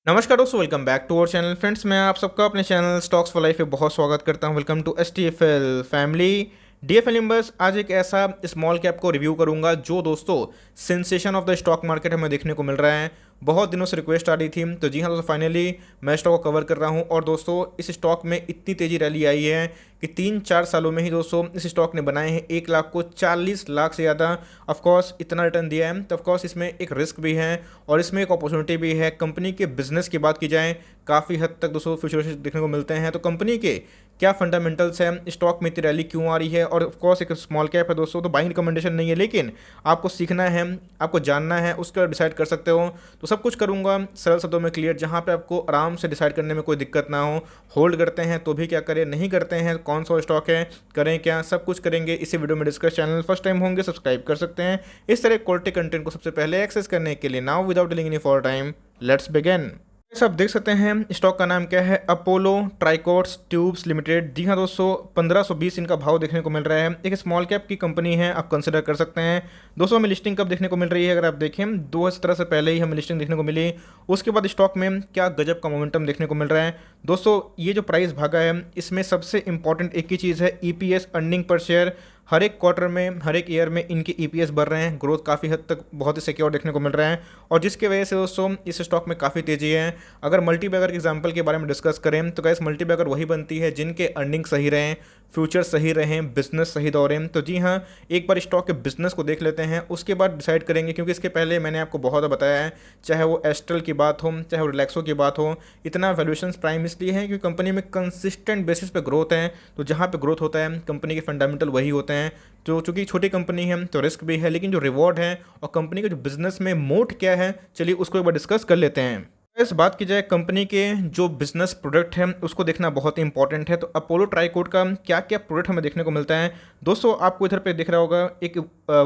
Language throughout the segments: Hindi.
नमस्कार दोस्तों, welcome back to our channel. Friends, मैं आप सबका अपने चैनल स्टॉक्स फॉर लाइफ पे बहुत स्वागत करता हूं। Welcome to STFL family. DFL members, आज एक ऐसा स्मॉल कैप को रिव्यू करूंगा जो दोस्तों sensation of the stock market हमें देखने को मिल रहा है। बहुत दिनों से रिक्वेस्ट आ रही थी, तो जी हाँ दोस्तों, फाइनली मैं स्टॉक को कवर कर रहा हूं। और दोस्तों, इस स्टॉक में इतनी तेजी रैली आई है कि 3-4 सालों में ही दोस्तों इस स्टॉक ने बनाए हैं 1 लाख को 40 लाख से ज़्यादा ऑफकोर्स इतना रिटर्न दिया है। तो ऑफकोर्स इसमें एक रिस्क भी है और इसमें एक अपॉर्चुनिटी भी है। कंपनी के बिजनेस की बात की जाए, काफ़ी हद तक दोस्तों फ्यूचर देखने को मिलते हैं। तो कंपनी के क्या फंडामेंटल्स हैं, स्टॉक में इतनी रैली क्यों आ रही है, और ऑफकोर्स एक स्मॉल कैप है दोस्तों, तो बाइंग रिकमेंडेशन नहीं है, लेकिन आपको सीखना है, आपको जानना है, उसका डिसाइड कर सकते हो। तो सब कुछ करूंगा सरल शब्दों में क्लियर, जहां पे आपको आराम से डिसाइड करने में कोई दिक्कत ना हो। होल्ड करते हैं तो भी क्या करें, नहीं करते हैं कौन सा स्टॉक है, करें क्या, सब कुछ करेंगे इसी वीडियो में डिस्कस। चैनल फर्स्ट टाइम होंगे सब्सक्राइब कर सकते हैं इस तरह क्वालिटी कंटेंट को सबसे पहले एक्सेस करने के लिए। Now without delaying any for time, let's begin. आप देख सकते हैं स्टॉक का नाम क्या है, अपोलो ट्राइकोट्स ट्यूब्स लिमिटेड। जी हाँ दोस्तों, 1520 इनका भाव देखने को मिल रहा है। एक स्मॉल कैप की कंपनी है, आप कंसिडर कर सकते हैं। दोस्तों, हमें लिस्टिंग कब देखने को मिल रही है, अगर आप देखें 2017 से पहले ही हमें लिस्टिंग देखने को मिली। उसके बाद स्टॉक में क्या गजब का मोमेंटम देखने को मिल रहा है। दोस्तों, ये जो प्राइस भागा है, इसमें सबसे इंपॉर्टेंट एक ही चीज़ है, ईपीएस, अर्निंग पर शेयर। हर एक क्वार्टर में, हर एक ईयर में इनके ईपीएस बढ़ रहे हैं। ग्रोथ काफ़ी हद तक बहुत ही सिक्योर देखने को मिल रहा है, और जिसकी वजह से दोस्तों इस स्टॉक में काफ़ी तेजी है। अगर मल्टीबैगर के एग्जांपल के बारे में डिस्कस करें तो गैस मल्टीबैगर वही बनती है जिनके अर्निंग सही रहें, फ्यूचर सही रहें, बिजनेस सही दौड़ें। तो जी हाँ, एक बार स्टॉक के बिजनेस को देख लेते हैं, उसके बाद डिसाइड करेंगे, क्योंकि इसके पहले मैंने आपको बहुत बताया है, चाहे वो एस्ट्रल की बात हो, चाहे वो रिलैक्सो की बात हो, इतना वैल्यूएशन प्राइम इसलिए है क्योंकि कंपनी में कंसिस्टेंट बेसिस पे ग्रोथ है। तो जहाँ पे ग्रोथ होता है, कंपनी के फंडामेंटल वही होते हैं। तो चूंकि छोटी कंपनी है तो रिस्क भी है, लेकिन जो रिवॉर्ड है और कंपनी के जो बिजनेस में मोट क्या है, चलिए उसको एक बार डिस्कस कर लेते हैं। इस बात की जाए, कंपनी के जो बिजनेस प्रोडक्ट है उसको देखना बहुत ही इंपॉर्टेंट है। तो अपोलो ट्राइकोट का क्या क्या प्रोडक्ट हमें देखने को मिलता है दोस्तों, आपको इधर पे दिख रहा होगा एक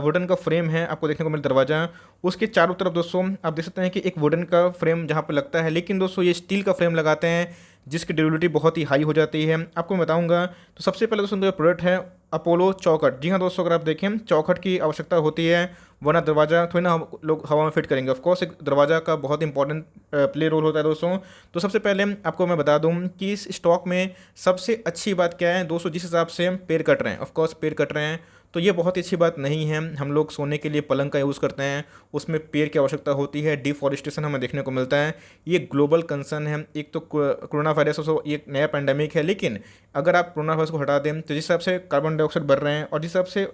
वुडन का फ्रेम है, आपको देखने को मिल दरवाजा। उसके चारों तरफ दोस्तों आप देख सकते हैं कि एक वुडन का फ्रेम जहाँ पर लगता है, लेकिन दोस्तों ये स्टील का फ्रेम लगाते हैं जिसकी ड्यूरेबिलिटी बहुत ही हाई हो जाती है। आपको मैं बताऊंगा। तो सबसे पहले दोस्तों जो प्रोडक्ट है अपोलो चौखट। जी हाँ दोस्तों, अगर आप देखें चौखट की आवश्यकता होती है, वरना दरवाज़ा थोड़ी ना हम लोग हवा में फिट करेंगे। ऑफकोर्स एक दरवाज़ा का बहुत इंपॉर्टेंट प्ले रोल होता है दोस्तों। तो सबसे पहले आपको मैं बता दूं कि इस स्टॉक में सबसे अच्छी बात क्या है दोस्तों, जिस हिसाब से हम पेड़ कट रहे हैं, ऑफकोर्स पेड़ कट रहे हैं तो ये बहुत ही अच्छी बात नहीं है। हम लोग सोने के लिए पलंग का यूज़ करते हैं, उसमें पेड़ की आवश्यकता होती है। डिफॉरेस्टेशन हमें देखने को मिलता है, ये ग्लोबल कंसर्न है। एक तो कोरोना वायरस ये एक नया पैंडेमिक है, लेकिन अगर आप कोरोना वायरस को हटा दें तो जिस हिसाब से कार्बन डाइऑक्साइड बढ़ रहे हैं और जिस हिसाब से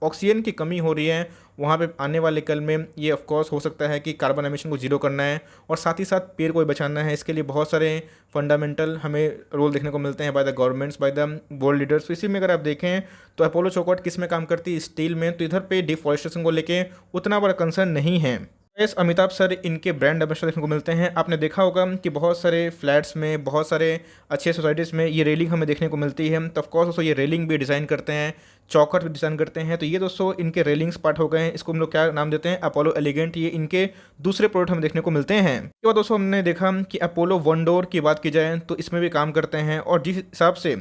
ऑक्सीजन की कमी हो रही है, वहाँ पे आने वाले कल में ये ऑफकोर्स हो सकता है कि कार्बन एमिशन को जीरो करना है और साथ ही साथ पेड़ को भी बचाना है। इसके लिए बहुत सारे फंडामेंटल हमें रोल देखने को मिलते हैं by the governments, by the world leaders. तो इसी में अगर आप देखें तो अपोलो चौखट किस में काम करती है, स्टील में। तो इधर पे डिफॉरेस्टेशन को लेके उतना बड़ा कंसर्न नहीं है। एस अमिताभ सर इनके ब्रांड एम्बेसडर देखने को मिलते हैं। आपने देखा होगा कि बहुत सारे फ्लैट्स में, बहुत सारे अच्छे सोसाइटीज़ में ये रेलिंग हमें देखने को मिलती है। तो ऑफकोर्स दोस्तों ये रेलिंग भी डिज़ाइन करते हैं, चौखट भी डिज़ाइन करते हैं। तो ये दोस्तों इनके रेलिंग्स पार्ट हो गए हैं, इसको हम लोग क्या नाम देते हैं, अपोलो एलिगेंट। ये इनके दूसरे प्रोडक्ट हमें देखने को मिलते हैं। इसके बाद दोस्तों हमने देखा कि अपोलो वन डोर की बात की जाए तो इसमें भी काम करते हैं, और जिस हिसाब से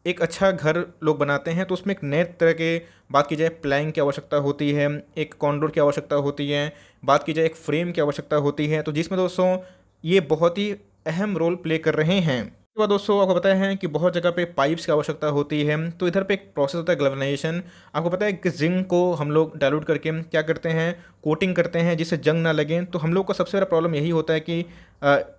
एक अच्छा घर लोग बनाते हैं तो उसमें एक नए तरह के बात की जाए प्लैंक की आवश्यकता होती है, एक कॉन्डोर की आवश्यकता होती है, बात की जाए एक फ्रेम की आवश्यकता होती है। तो जिसमें दोस्तों ये बहुत ही अहम रोल प्ले कर रहे हैं। उसके बाद दोस्तों आपको पता है कि बहुत जगह पे पाइप्स की आवश्यकता होती है। तो इधर पे एक प्रोसेस होता है गैल्वेनाइजेशन। आपको पता है कि जिंक को हम लोग डाइल्यूट करके क्या करते हैं, कोटिंग करते हैं जिससे जंग ना लगे। तो हम लोग का सबसे बड़ा प्रॉब्लम यही होता है कि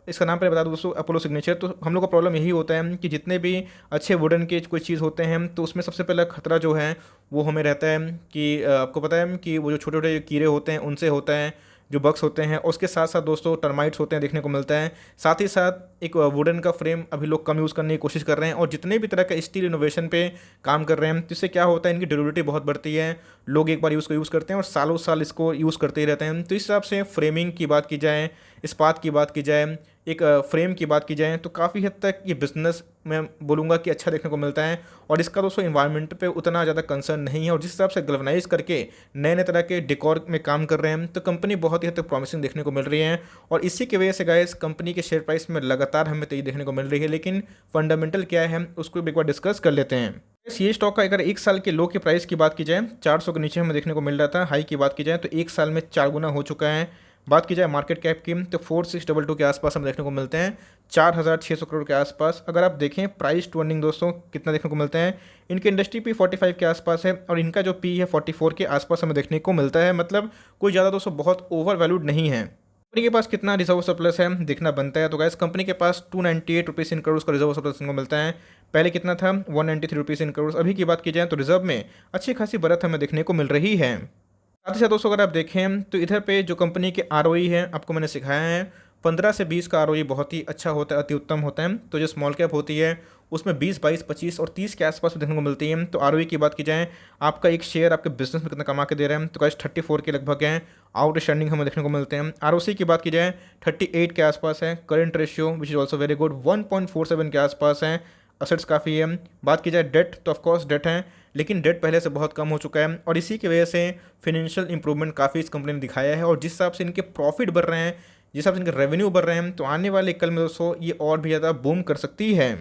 इसका नाम पहले बता दो दोस्तों, अपोलो सिग्नेचर। तो हम लोग का प्रॉब्लम यही होता है कि जितने भी अच्छे वुडन के कोई चीज़ होते हैं तो उसमें सबसे पहला खतरा जो है वो हमें रहता है कि आपको पता है कि वो जो छोटे छोटे कीड़े होते हैं उनसे होता है, जो बग्स होते हैं। उसके साथ साथ दोस्तों टर्माइट्स होते हैं देखने को मिलता है। साथ ही साथ एक वुडन का फ्रेम अभी लोग कम यूज़ करने की कोशिश कर रहे हैं, और जितने भी तरह का स्टील इनोवेशन पे काम कर रहे हैं, तो इससे क्या होता है, इनकी ड्यूरेबिलिटी बहुत बढ़ती है। लोग एक बार यूज़ करते हैं और सालों साल इसको यूज़ करते ही रहते हैं। तो इस हिसाब से फ्रेमिंग की बात की जाए, इस्पात की बात की जाए, एक फ्रेम की बात की जाए, तो काफ़ी हद तक ये बिज़नेस मैं बोलूँगा कि अच्छा देखने को मिलता है। और इसका दोस्तों इन्वायरमेंट पे उतना ज़्यादा कंसर्न नहीं है, और जिस हिसाब से गैल्वेनाइज करके नए नए तरह के डेकोर में काम कर रहे हैं, तो कंपनी बहुत ही हद तक प्रॉमिसिंग देखने को मिल रही है। और इसी की वजह से गाइस कंपनी के शेयर प्राइस में लगातार हमें तेजी देखने को मिल रही है। लेकिन फंडामेंटल क्या है उसको भी एक बार डिस्कस कर लेते हैं। ये स्टॉक का अगर एक साल के लो के प्राइस की बात की जाए, 400 के नीचे हमें देखने को मिल रहा था। हाई की बात की जाए तो एक साल में 4 गुना हो चुका है। बात की जाए मार्केट कैप की तो 4622 के आसपास हम देखने को मिलते हैं, 4600 करोड़ के आसपास। अगर आप देखें प्राइस टू अर्निंग दोस्तों कितना देखने को मिलते हैं, इनके इंडस्ट्री पी 45 के आसपास है और इनका जो पी है 44 के आसपास हमें देखने को मिलता है। मतलब कोई ज़्यादा दोस्तों बहुत ओवर वैल्यूड नहीं है। कंपनी के पास कितना रिजर्व सरप्लस है देखना बनता है। तो गाइस कंपनी के पास 298 रुपीज़ इन करोड़ का रिजर्व सरप्लस को मिलता है। पहले कितना था 193 रुपीज़ इन करोड़। अभी की बात की जाए तो रिजर्व में अच्छी खासी बढ़त हमें देखने को मिल रही है। साथ ही साथ दोस्तों अगर आप देखें तो इधर पे जो कंपनी के आरओई है आपको मैंने सिखाया है, 15 से 20 का आरओई बहुत ही अच्छा होता है, अति उत्तम होता है। तो जो स्मॉल कैप होती है उसमें 20, 22, 25 और 30 के आसपास देखने को मिलती है। तो आरओई की बात की जाए, आपका एक शेयर आपके बिजनेस में कितना कमा के दे रहे हैं, तो गाइस 34 के लगभग हैं। आउटस्टैंडिंग हमें देखने को मिलते हैं। आरओसी की बात की जाए 38 के आसपास है। Current ratio which is also very good 1.47 के आसपास है। असेट्स काफ़ी है। बात की जाए डेट तो ऑफकोर्स डेट है, लेकिन डेट पहले से बहुत कम हो चुका है और इसी की वजह से फिनेंशियल इंप्रूवमेंट काफ़ी इस कंपनी ने दिखाया है। और जिस हिसाब से इनके प्रॉफिट बढ़ रहे हैं, जिस हिसाब से इनके रेवेन्यू बढ़ रहे हैं, तो आने वाले कल में दोस्तों ये और भी ज़्यादा बूम कर सकती है।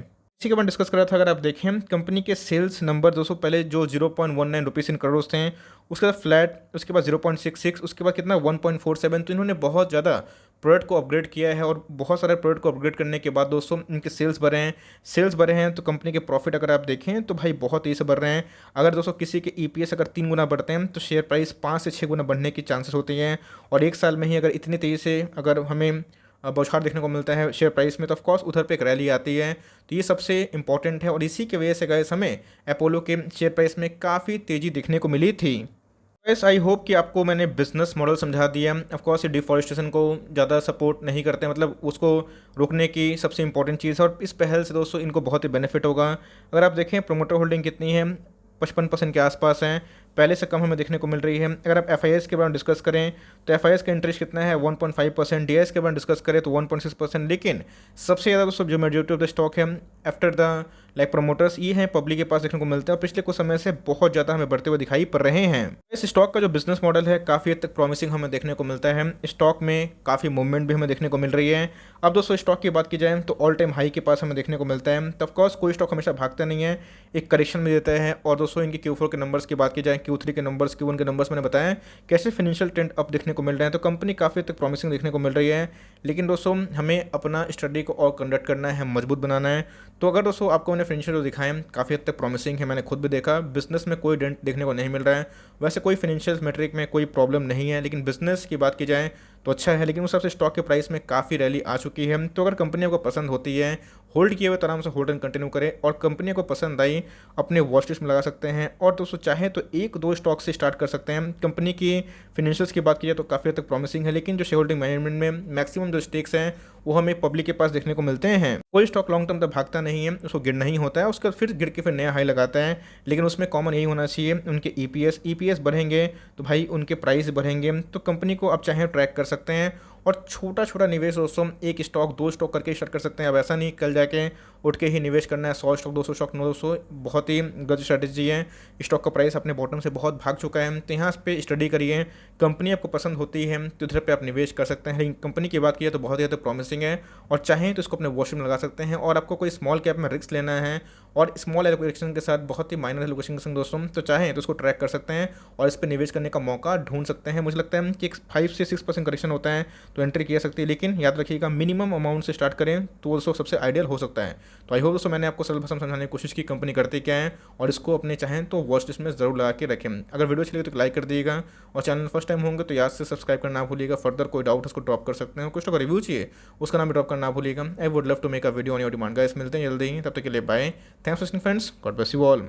इसी के बाद डिस्कस कर रहा था, अगर आप देखें कंपनी के सेल्स नंबर दोस्तों पहले जो 0.19 रुपीज़ इन करोड़ थे, उसके बाद फ्लैट, उसके बाद 0.66, उसके बाद कितना 1.47। तो इन्होंने बहुत ज़्यादा प्रोडक्ट को अपग्रेड किया है और बहुत सारे प्रोडक्ट को अपग्रेड करने के बाद दोस्तों इनके सेल्स बढ़े हैं। सेल्स बढ़े हैं तो कंपनी के प्रॉफिट अगर आप देखें तो भाई बहुत तेज़ी से बढ़ रहे हैं। अगर दोस्तों किसी के ईपीएस अगर 3 गुना बढ़ते हैं तो शेयर प्राइस 5 से 6 गुना बढ़ने की चांसेस होती हैं। और एक साल में ही अगर इतनी तेज़ी से अगर हमें बौछार देखने को मिलता है शेयर प्राइस में, तो ऑफकोर्स उधर पे एक रैली आती है। तो ये सबसे इंपॉर्टेंट है और इसी की वजह से गाइस हमें अपोलो के शेयर प्राइस में काफ़ी तेज़ी देखने को मिली थी। गाइस आई होप कि आपको मैंने बिजनेस मॉडल समझा दिया। ऑफकोर्स ये डिफॉरेस्टेशन को ज़्यादा सपोर्ट नहीं करते, मतलब उसको रोकने की सबसे इंपॉर्टेंट चीज़ है और इस पहल से दोस्तों इनको बहुत ही बेनिफिट होगा। अगर आप देखें प्रोमोटर होल्डिंग कितनी है, 55% के आसपास हैं, पहले से कम हमें देखने को मिल रही है। अगर आप एफआईएस के बारे में डिस्कस करें तो एफआईएस का इंटरेस्ट कितना है 1.5%, डीएस के बारे में डिस्कस करें तो 1.6%। लेकिन सबसे ज़्यादा दोस्तों जो मेजोरिटी ऑफ द स्टॉक है आफ्टर द लाइक प्रमोटर्स ये हैं पब्लिक के पास देखने को मिलते हैं और पिछले कुछ समय से बहुत ज़्यादा हमें बढ़ते हुए दिखाई पड़ रहे हैं। इस स्टॉक का जो बिजनेस मॉडल है काफ़ी हद तक प्रॉमिसिंग हमें देखने को मिलता है। स्टॉक में काफ़ी मूवमेंट भी हमें देखने को मिल रही है। अब दोस्तों स्टॉक की बात की जाए तो ऑल टाइम हाई के पास हमें देखने को मिलता है। तो ऑफकोर्स कोई स्टॉक हमेशा भागता नहीं है, एक करेक्शन में देता है। और दोस्तों इनके Q4 के नंबर्स की बात की जाए, Q3 के नंबर्स, Q1 के नंबर्स मैंने बताया कैसे फाइनेंशियल ट्रेंड अप देखने को मिल रहे हैं। तो कंपनी काफ़ी हद तक प्रॉमिसिंग देखने को मिल रही है। लेकिन दोस्तों हमें अपना स्टडी को और कंडक्ट करना है, मजबूत बनाना है। तो अगर दोस्तों आपको मैंने फाइनेंशियल जो दिखाएं काफ़ी हद तक प्रॉमिसिंग है, मैंने खुद भी देखा बिजनेस में कोई डेंट देखने को नहीं मिल रहा है। वैसे कोई फाइनेंशियल मैट्रिक में कोई प्रॉब्लम नहीं है, लेकिन बिजनेस की बात की जाए तो अच्छा है। लेकिन उस हिसाब से स्टॉक के प्राइस में काफ़ी रैली आ चुकी है। तो अगर कंपनी को पसंद होती है होल्ड किए हुए तो आराम से होल्ड एंड कंटिन्यू करें और कंपनी को पसंद आई अपने वॉच लिस्ट में लगा सकते हैं। और दोस्तों चाहे तो 1-2 स्टॉक से स्टार्ट कर सकते हैं। कंपनी की फिनेंशियल्स की बात की जाए तो काफ़ी हद तक प्रॉमिसिंग है, लेकिन जो शेयर होल्डिंग मैनेजमेंट में मैक्सिमम जो स्टेक्स हैं वो हमें पब्लिक के पास देखने को मिलते हैं। कोई स्टॉक लॉन्ग टर्म तक भागता नहीं है, उसको गिर नहीं होता है, उसका फिर गिर के फिर नया हाई लगाता है। लेकिन उसमें कॉमन यही होना चाहिए उनके ईपीएस बढ़ेंगे तो भाई उनके प्राइस बढ़ेंगे। तो कंपनी को आप चाहें ट्रैक कर सकते हैं और छोटा छोटा निवेश दोस्तों एक स्टॉक 2 स्टॉक करके स्टार्ट कर सकते हैं। अब ऐसा नहीं कल जाके उठ के ही निवेश करना है 100 स्टॉक 200 स्टॉक 900, बहुत ही गलत स्ट्रैटेजी है। स्टॉक का प्राइस अपने बॉटम से बहुत भाग चुका है। तो यहाँ पे स्टडी करिए, कंपनी आपको पसंद होती है तो इधर पे आप निवेश कर सकते हैं। लेकिन कंपनी की बात की तो बहुत ही ज़्यादा प्रॉमिसिंग है और चाहें तो इसको अपने वॉच में लगा सकते हैं। और आपको कोई स्मॉल कैप में रिस्क लेना है और स्मॉल एलोकेशन के साथ बहुत ही माइनर एलोकेशन के संग दोस्तों तो चाहें तो इसको ट्रैक कर सकते हैं और इस पर निवेश करने का मौका ढूंढ सकते हैं। मुझे लगता है कि 5 से 6% करेक्शन होता है तो एंट्री किया सकती है, लेकिन याद रखिएगा मिनिमम अमाउंट से स्टार्ट करें तो दोस्तों सबसे आइडियल हो सकता है। तो आई होप दोस्तों मैंने आपको सरल भाषा में समझाने की कोशिश की कंपनी करते क्या है और इसको अपने चाहें तो वॉच लिस्ट में जरूर लगा के रखें। अगर वीडियो अच्छी लगे तो लाइक कर दीजिएगा और चैनल फर्स्ट टाइम होंगे तो याद से सब्सक्राइब करना ना भूलिएगा। फर्दर कोई डाउट उसको ड्रॉप कर सकते हैं, कुछ तो रिव्यू चाहिए उसका नाम भी ड्रॉप करना ना भूलिएगा। I would love to make a video on your demand. Guys मिलते हैं जल्दी ही, तब तक के लिए bye. Thanks for watching friends, God bless you all.